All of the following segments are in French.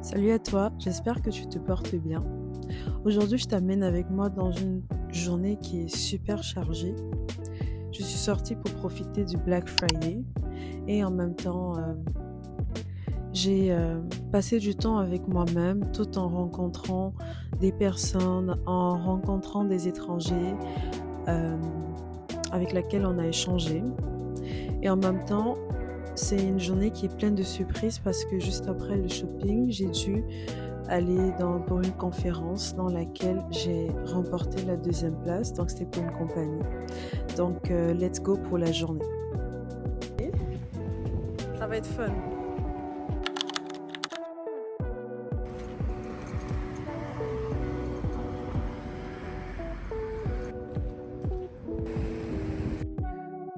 Salut à toi, j'espère que tu te portes bien. Aujourd'hui, je t'amène avec moi dans une journée qui est super chargée. Je suis sortie pour profiter du Black Friday et en même temps, j'ai passé du temps avec moi-même tout en rencontrant des personnes, en rencontrant des étrangers euh, avec lesquels on a échangé. Et en même temps, c'est une journée qui est pleine de surprises parce que juste après le shopping, j'ai dû aller pour une conférence dans laquelle j'ai remporté la deuxième place. Donc, c'était pour une compagnie. Donc, let's go pour la journée. Ça va être fun.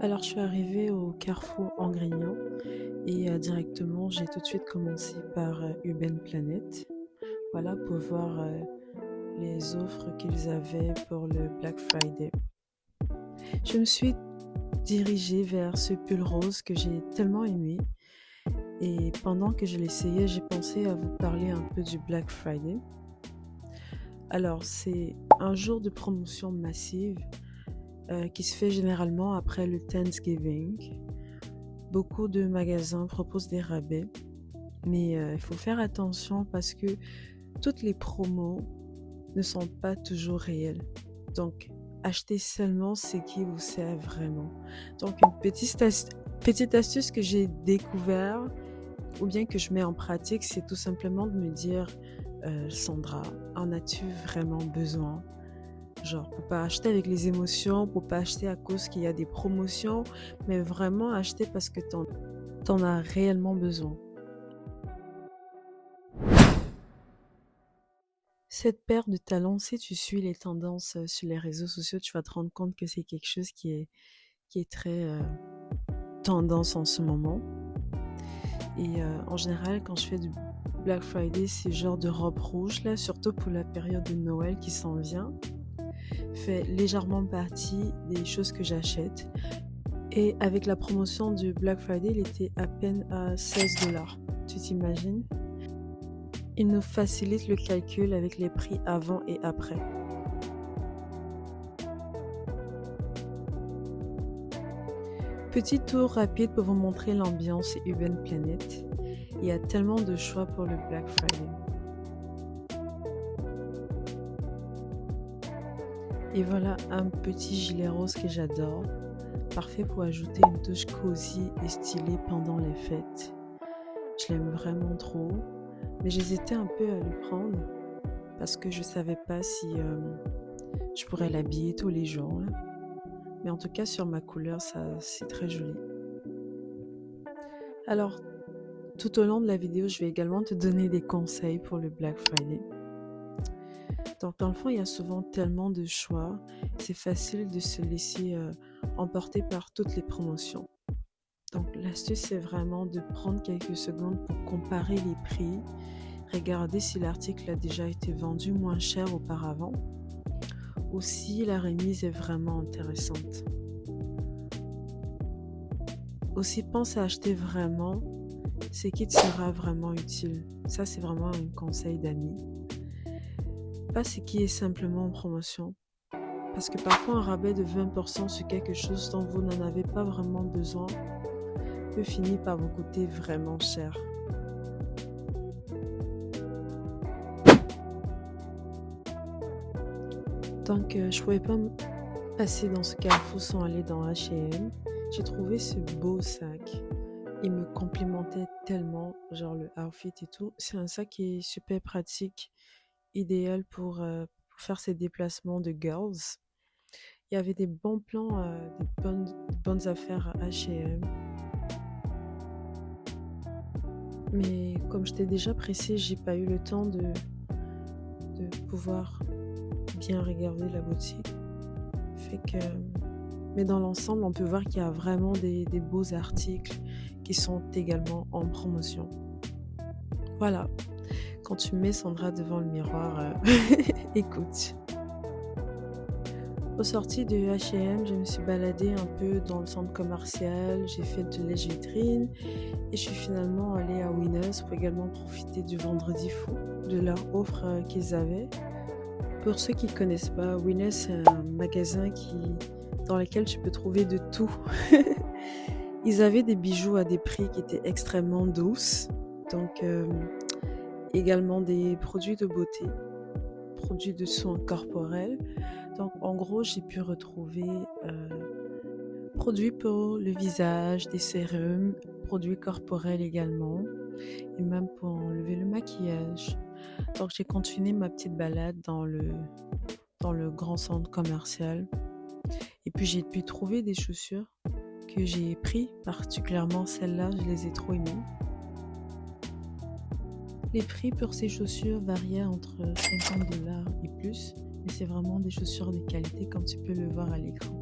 Alors, je suis arrivée au Carrefour en Grignan et directement, j'ai tout de suite commencé par Urban Planet. Voilà, pour voir les offres qu'ils avaient pour le Black Friday. Je me suis dirigée vers ce pull rose que j'ai tellement aimé. Et pendant que je l'essayais, j'ai pensé à vous parler un peu du Black Friday. Alors, c'est un jour de promotion massive qui se fait généralement après le Thanksgiving. Beaucoup de magasins proposent des rabais, mais il faut faire attention parce que toutes les promos ne sont pas toujours réelles. Donc, achetez seulement ce qui vous sert vraiment. Donc, une petite astuce que j'ai découvert ou bien que je mets en pratique, c'est tout simplement de me dire Sandra, en as-tu vraiment besoin? Genre, pour pas acheter avec les émotions, pour pas acheter à cause qu'il y a des promotions, mais vraiment acheter parce que t'en as réellement besoin. Cette paire de talons, si tu suis les tendances sur les réseaux sociaux, tu vas te rendre compte que c'est quelque chose qui est très tendance en ce moment. Et en général, quand je fais du Black Friday, c'est genre de robe rouge, là, surtout pour la période de Noël qui s'en vient, fait légèrement partie des choses que j'achète. Et avec la promotion du Black Friday, il était à peine à 16$. Tu t'imagines? Il nous facilite le calcul avec les prix avant et après. Petit tour rapide pour vous montrer l'ambiance Urban Planet. Il y a tellement de choix pour le Black Friday. Et voilà un petit gilet rose que j'adore, parfait pour ajouter une touche cosy et stylée pendant les fêtes. Je l'aime vraiment trop, mais j'hésitais un peu à le prendre parce que je savais pas si je pourrais l'habiller tous les jours, là. Mais en tout cas, sur ma couleur, c'est très joli. Alors, tout au long de la vidéo, je vais également te donner des conseils pour le Black Friday. Donc, dans le fond, il y a souvent tellement de choix. C'est facile de se laisser emporter par toutes les promotions. Donc, l'astuce, c'est vraiment de prendre quelques secondes pour comparer les prix, regarder si l'article a déjà été vendu moins cher auparavant ou si la remise est vraiment intéressante. Aussi, pense à acheter vraiment ce qui te sera vraiment utile. Ça, c'est vraiment un conseil d'amis. Pas ce qui est simplement en promotion. Parce que parfois, un rabais de 20% sur quelque chose dont vous n'en avez pas vraiment besoin peut finir par vous coûter vraiment cher. Donc, je ne pouvais pas passer dans ce carrefour sans aller dans H&M. J'ai trouvé ce beau sac. Il me complimentait tellement, genre le outfit et tout. C'est un sac qui est super pratique, idéal pour faire ses déplacements de girls. Il y avait des bons plans, des bonnes affaires à H&M. Mais comme j'étais déjà pressée, j'ai pas eu le temps de pouvoir bien regarder la boutique. Fait que, mais dans l'ensemble, on peut voir qu'il y a vraiment des beaux articles qui sont également en promotion. Voilà. Quand tu mets Sandra devant le miroir, écoute. Au sorti de H&M, je me suis baladée un peu dans le centre commercial, j'ai fait de lèche-vitrine et je suis finalement allée à Winners pour également profiter du vendredi fou, de leur offre qu'ils avaient. Pour ceux qui ne connaissent pas, Winners, c'est un magasin dans lequel tu peux trouver de tout. Ils avaient des bijoux à des prix qui étaient extrêmement douces, donc également des produits de beauté, produits de soins corporels. Donc en gros, j'ai pu retrouver produits pour le visage, des sérums, produits corporels également, et même pour enlever le maquillage. Donc j'ai continué ma petite balade dans le grand centre commercial. Et puis j'ai pu trouver des chaussures que j'ai pris, particulièrement celles-là, je les ai trop aimées. Les prix pour ces chaussures variaient entre 50$ et plus, mais c'est vraiment des chaussures de qualité comme tu peux le voir à l'écran.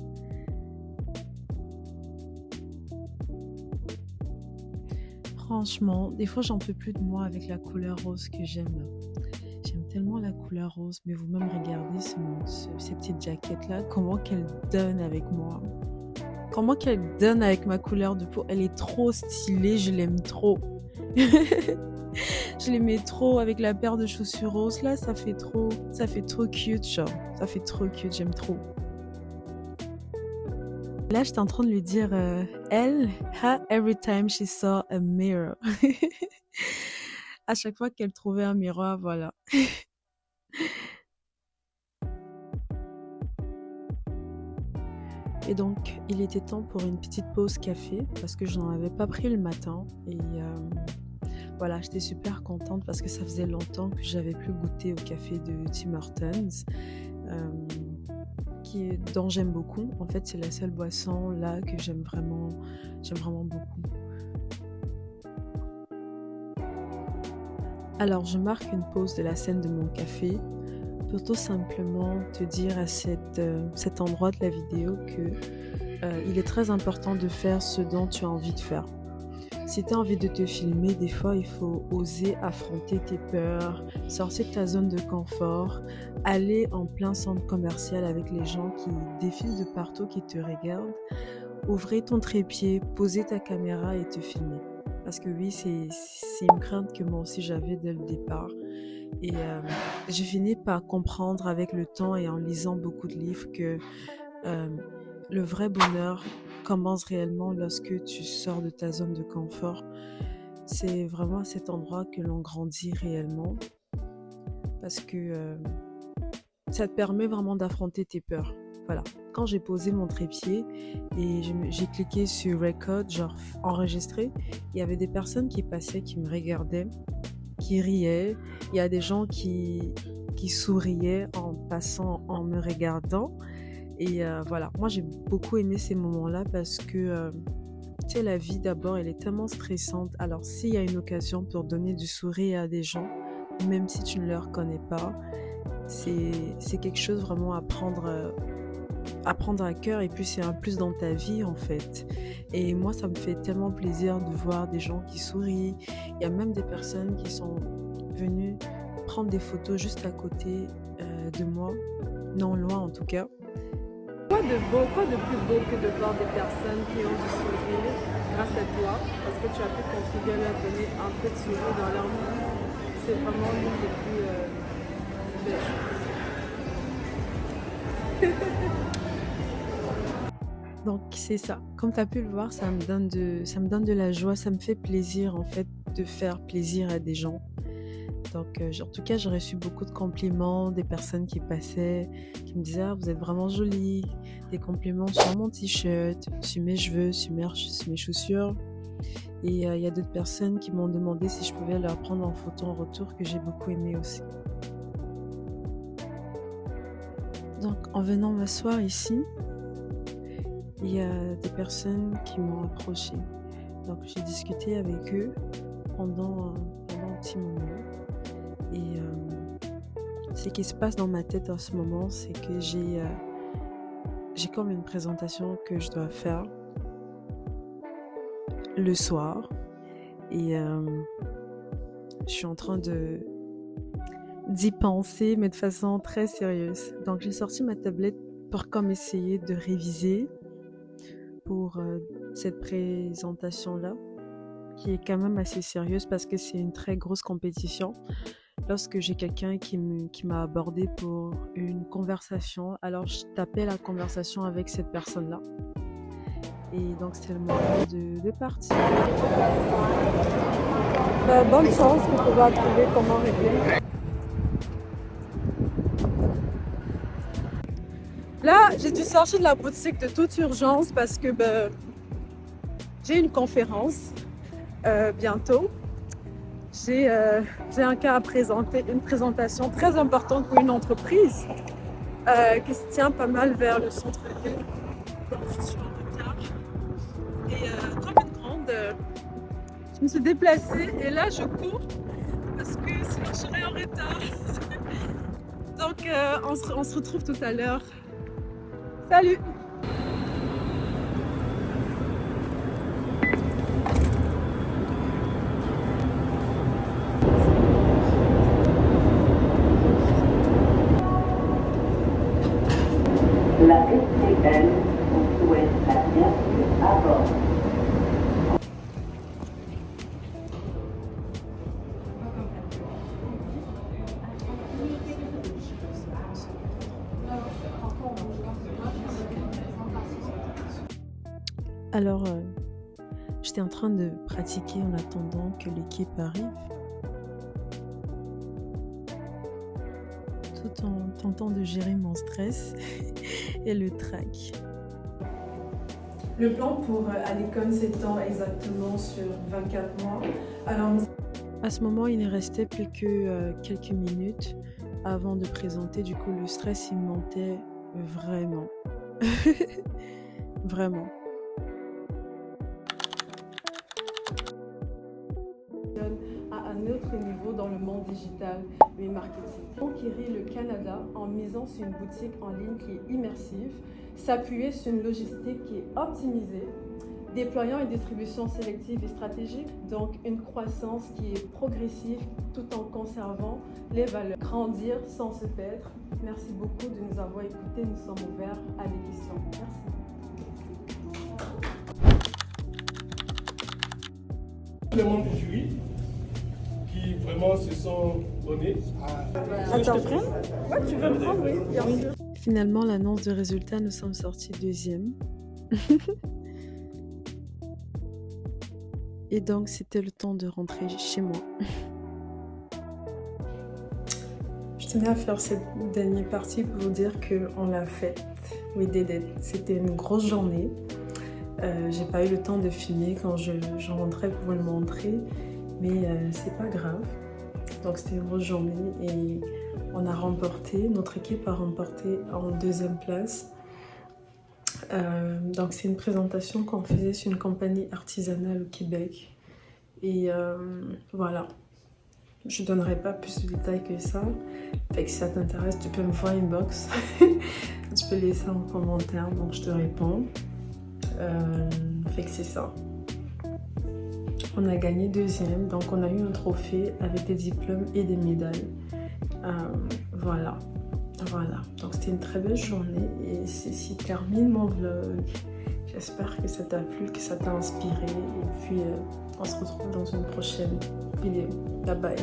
Franchement, des fois j'en peux plus de moi avec la couleur rose que j'aime là. J'aime tellement la couleur rose, mais vous-même regardez ces petites jaquettes-là, comment qu'elles donnent avec moi. Comment qu'elle donne avec ma couleur de peau. Elle est trop stylée, je l'aime trop. Je l'aimais trop avec la paire de chaussures roses là, ça fait trop cute, genre. Ça fait trop cute, j'aime trop. Là, j'étais en train de lui dire, elle, every time she saw a mirror. À chaque fois qu'elle trouvait un miroir, voilà. Et donc, il était temps pour une petite pause café parce que je n'en avais pas pris le matin. Et voilà, j'étais super contente parce que ça faisait longtemps que j'avais plus goûté au café de Tim Hortons, dont j'aime beaucoup. En fait, c'est la seule boisson là que j'aime vraiment beaucoup. Alors, je marque une pause de la scène de mon café pour tout simplement te dire à cet endroit de la vidéo que il est très important de faire ce dont tu as envie de faire. Si tu as envie de te filmer, des fois, il faut oser affronter tes peurs, sortir de ta zone de confort, aller en plein centre commercial avec les gens qui défilent de partout, qui te regardent, ouvrir ton trépied, poser ta caméra et te filmer. Parce que oui, c'est une crainte que moi aussi j'avais dès le départ. Et j'ai fini par comprendre avec le temps et en lisant beaucoup de livres que le vrai bonheur commence réellement lorsque tu sors de ta zone de confort. C'est vraiment à cet endroit que l'on grandit réellement parce que ça te permet vraiment d'affronter tes peurs. Voilà. Quand j'ai posé mon trépied et j'ai cliqué sur record, genre enregistrer, il y avait des personnes qui passaient, qui me regardaient, qui riaient. Il y a des gens qui souriaient en passant, en me regardant. Et voilà, moi j'ai beaucoup aimé ces moments-là parce que, tu sais, la vie d'abord, elle est tellement stressante. Alors s'il y a une occasion pour donner du sourire à des gens, même si tu ne leur connais pas, c'est quelque chose vraiment à prendre à cœur et puis c'est un plus dans ta vie en fait. Et moi, ça me fait tellement plaisir de voir des gens qui sourient. Il y a même des personnes qui sont venues prendre des photos juste à côté de moi, non loin en tout cas. Quoi de plus beau que de voir des personnes qui ont du sourire grâce à toi, parce que tu as pu contribuer à leur donner un peu de sourire dans leur vie. C'est vraiment l'une des plus belles choses. Donc c'est ça, comme tu as pu le voir, ça me donne de la joie, ça me fait plaisir en fait de faire plaisir à des gens. Donc, en tout cas, j'ai reçu beaucoup de compliments, des personnes qui passaient, qui me disaient « Ah, vous êtes vraiment jolie », des compliments sur mon t-shirt, sur mes cheveux, sur mes chaussures. Et il y a d'autres personnes qui m'ont demandé si je pouvais leur prendre en photo en retour, que j'ai beaucoup aimé aussi. Donc, en venant m'asseoir ici, il y a des personnes qui m'ont approché. Donc, j'ai discuté avec eux pendant un petit moment. Et ce qui se passe dans ma tête en ce moment, c'est que j'ai comme une présentation que je dois faire le soir. Et je suis en train d'y penser, mais de façon très sérieuse. Donc j'ai sorti ma tablette pour comme essayer de réviser pour cette présentation-là, qui est quand même assez sérieuse parce que c'est une très grosse compétition. Lorsque j'ai quelqu'un qui m'a abordé pour une conversation, alors je tapais la conversation avec cette personne-là. Et donc c'est le moment de partir. Bonne chance pour pouvoir trouver comment régler. Là, j'ai dû sortir de la boutique de toute urgence parce que j'ai une conférence bientôt. J'ai un cas à présenter, une présentation très importante pour une entreprise qui se tient pas mal vers le centre-ville. Donc je suis en retard. Et comme une grande, je me suis déplacée et là je cours parce que sinon je serais en retard. Donc on se retrouve tout à l'heure. Salut! La STL vous souhaite la bienvenue à bord. Alors, j'étais en train de pratiquer en attendant que l'équipe arrive, tout en tentant de gérer mon stress et le trac. Le plan pour à l'école s'étend exactement sur 24 mois. Alors, à ce moment, il ne restait plus que quelques minutes avant de présenter. Du coup, le stress, il montait vraiment. Vraiment. À un autre niveau dans le monde digital et marketing. Conquérir le Canada en misant sur une boutique en ligne qui est immersive, s'appuyer sur une logistique qui est optimisée, déployant une distribution sélective et stratégique, donc une croissance qui est progressive tout en conservant les valeurs. Grandir sans se perdre. Merci beaucoup de nous avoir écoutés. Nous sommes ouverts à des questions. Merci. Les membres du jury qui vraiment se sont donnés. Attends, ouais, tu veux me prendre, oui, bien sûr. Finalement, l'annonce de résultats, nous sommes sortis deuxième. Et donc, c'était le temps de rentrer chez moi. Je tenais à faire cette dernière partie pour vous dire qu'on l'a faite. We did it. C'était une grosse journée. J'ai pas eu le temps de filmer quand je rentrais pour vous le montrer, mais c'est pas grave. Donc c'était une grosse journée et on a remporté, notre équipe a remporté en deuxième place. Donc c'est une présentation qu'on faisait sur une compagnie artisanale au Québec. Et voilà, je donnerai pas plus de détails que ça. Fait que si ça t'intéresse, tu peux me faire inbox. Tu peux laisser en commentaire, donc je te réponds. Fait que c'est ça. On a gagné deuxième, donc on a eu un trophée avec des diplômes et des médailles. Voilà. Donc c'était une très belle journée et ceci termine mon vlog. J'espère que ça t'a plu, que ça t'a inspiré et puis on se retrouve dans une prochaine vidéo. Bye bye.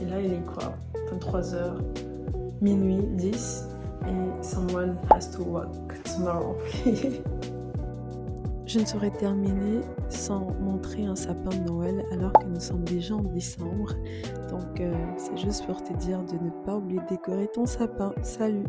Et là il est quoi? 23h, minuit 10 et someone has to work tomorrow. Je ne saurais terminer sans montrer un sapin de Noël alors que nous sommes déjà en décembre. Donc c'est juste pour te dire de ne pas oublier de décorer ton sapin. Salut!